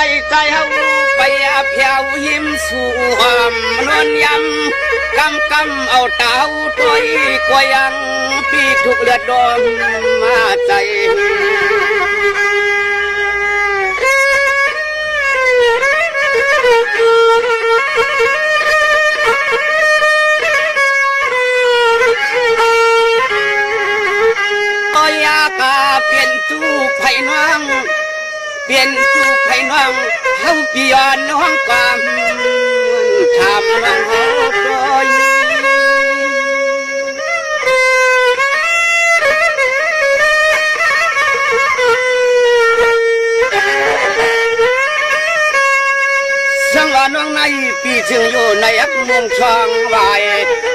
ในใจเฮาไปอาเพียวยิ้มสู่หอมนวลยำกำเอาเต้าตัวกว่ายังปีกทุกเลือดดมมาใจอยากเปลี่ยนจูบให้น้องเปลี่ยนจูบให้น้องเฮาเปลี่ยนน้องความทำน้องเฮาปล่อยสังว่าน้องในปีจึงอยู่ในอักมุงช่องไว้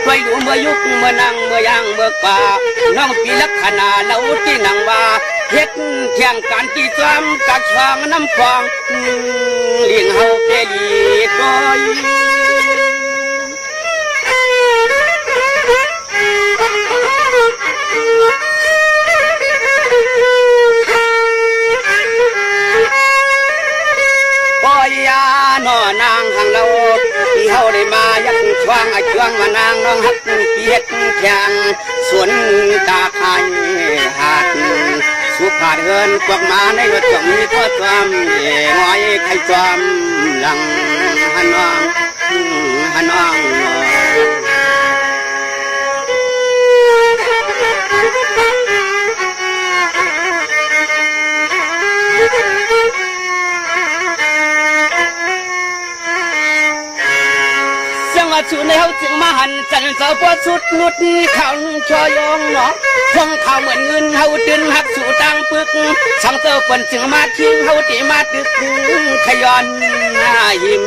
ไปอยู่เมื่อยุคเมื่อนั่งเมื่อย่างเมื่อป่าน้องปีลักษณะเล่าที่นั่งว่าเฮ็ดเที่ยงการที่ซ้ำกัดช่องน้ำฟองเลี้ยงเฮาเปรีก้อยยาหน่อนางหังเราที่เฮาได้มายักช่วงไอ้ช่วงมานางน้องฮักเปียดแข็งสวนตาไข่หาดสุภาพเฮินพวกมาในรถจมีทอดความงอยไข่จอมหลังฮันน้องชูในเฮาจึงมาหันจันเสาพอสุดนุดข้าวชอยองเนาะคงข้าวเหมือนเงินเฮาดึงหักสู่ตังปึกช่างเตอฝนจึงมาทิ้งเฮาตีมาตึกขย้อนหน้ายิ้ม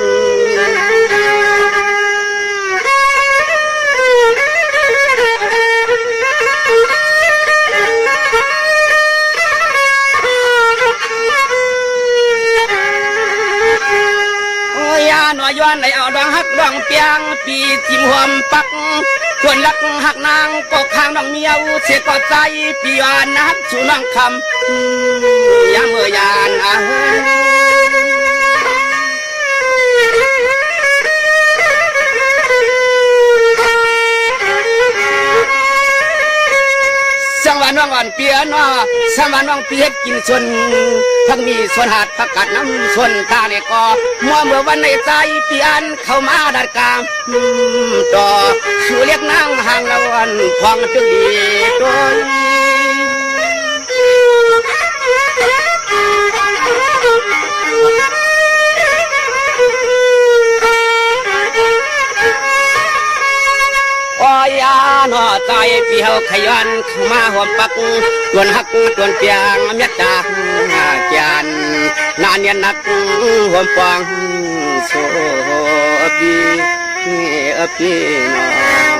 หน่อยย้อนในเอาดองหักดองเปียงปีทิมหวมปักส่วนรักหักนางก็ข้างดองเมียวเสียก็ใจปีวานนักชูนังคำยามเมื่อยานสังวานน้องอ่อนเปียนว่าสังวานน้องเปียกินส่วนทั้งมีส่วนหาดประกาศน้ำส่วนตาเนี่ยก็มัวเมื่อวันในใจเปียนเข้ามาดัดกลางต่อสู่เรียกนางห่างละวันพองจึงดีโดยยาหน่อใจพี่เฮาขยันเข้ามาหอมปักตวนหักตวนเปียงเมียตาจานนานเนียนนักหอมปังโซปีน้อง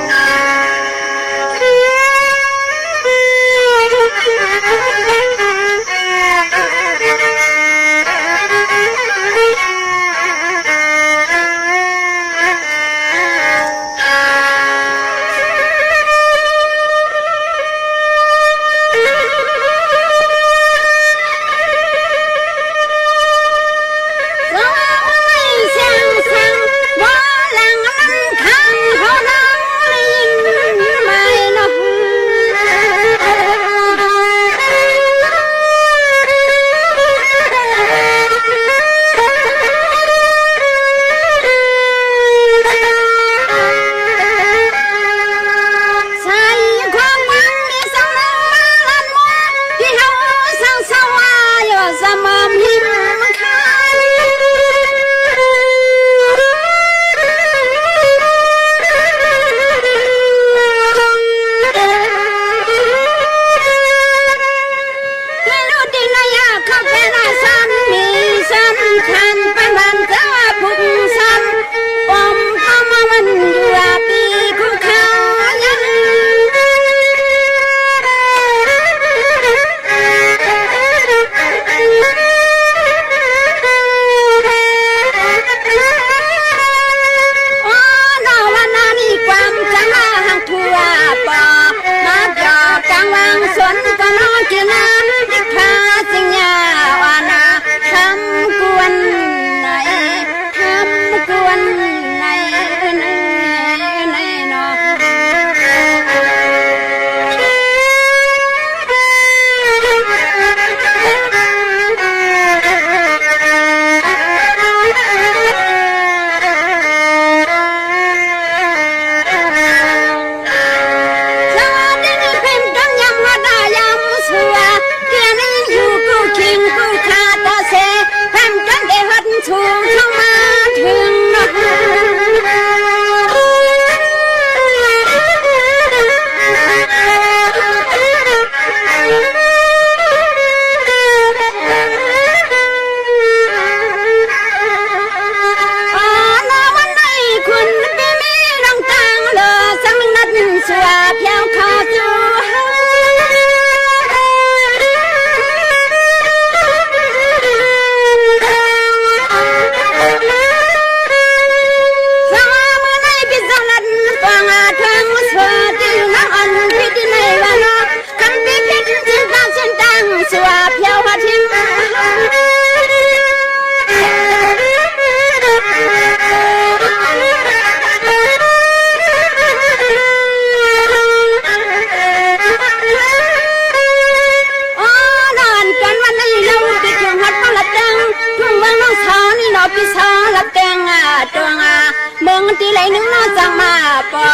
ตีไหลนึงน่าจังมาปอ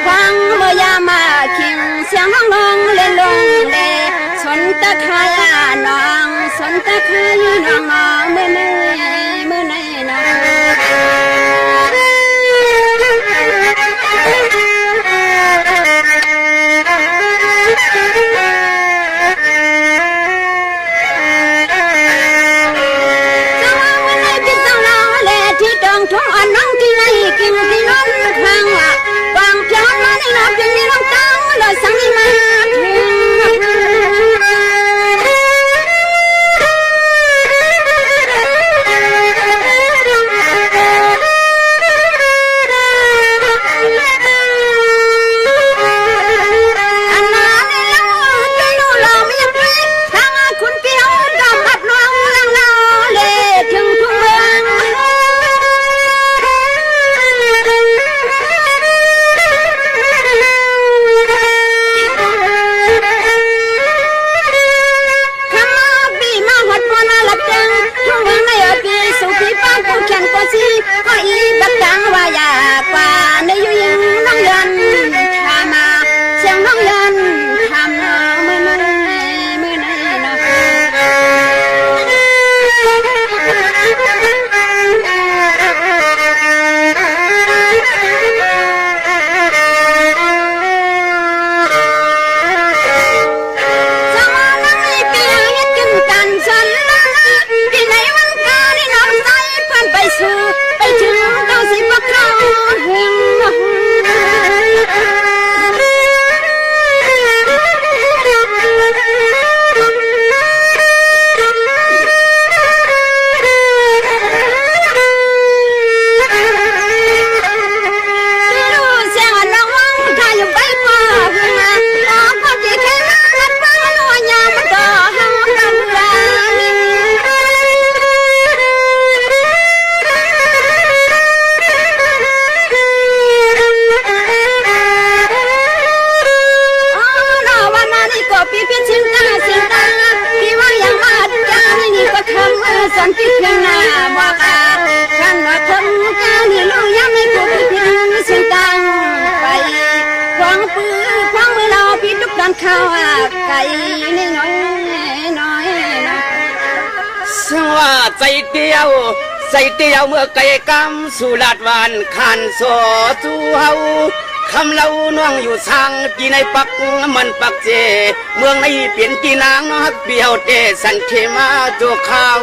ฟังเมื่อยามาคิงเสียงน้องน้องเล่นลงเดสนตะคายน้องสนตะคายน้องน้องมือไหนน้องทุ่งอ่อนน้องที่ไหนกินที่นอนข้างว่าบางเพียงน้องนี่น้องเพียงนี่น้องตั้งเลยสั่งนี่มาถึงอันนั้นนี่แล้วใจนู้เราไม่ยังไงทางคุณเกี่ยวกับอับน้องลังเราเลยถึงทุ่งเมืองผู้เขียนก็สิขออีบักดังว่าอยากว่าในอยู่ยังน้องยันทามาเสียงน้องยันทำมือไหนนะสาวนั่งนี่เปียยัดกินกันฉันที่ไหนวันกานี่น้องใจไปสู่ไปถึงเก้าสิบกว่าหึงสันติเพียงหน้าบอกขันว่าทำการนี่ลูกยังไม่กูเพียงเส้นตังไปควงปืนควงมือเราพี่ทุกการเข้าไก่นี่น้อยสังว่าใจเดียวเมื่อไก่กำสุราษฎร์วานขันโซจูเฮาคำเล่าน้องอยู่ทางที่ในปักมันปักเจเมืองในเปลี่ยนที่นางนอกเปียวเตสันเขมาโจข้าว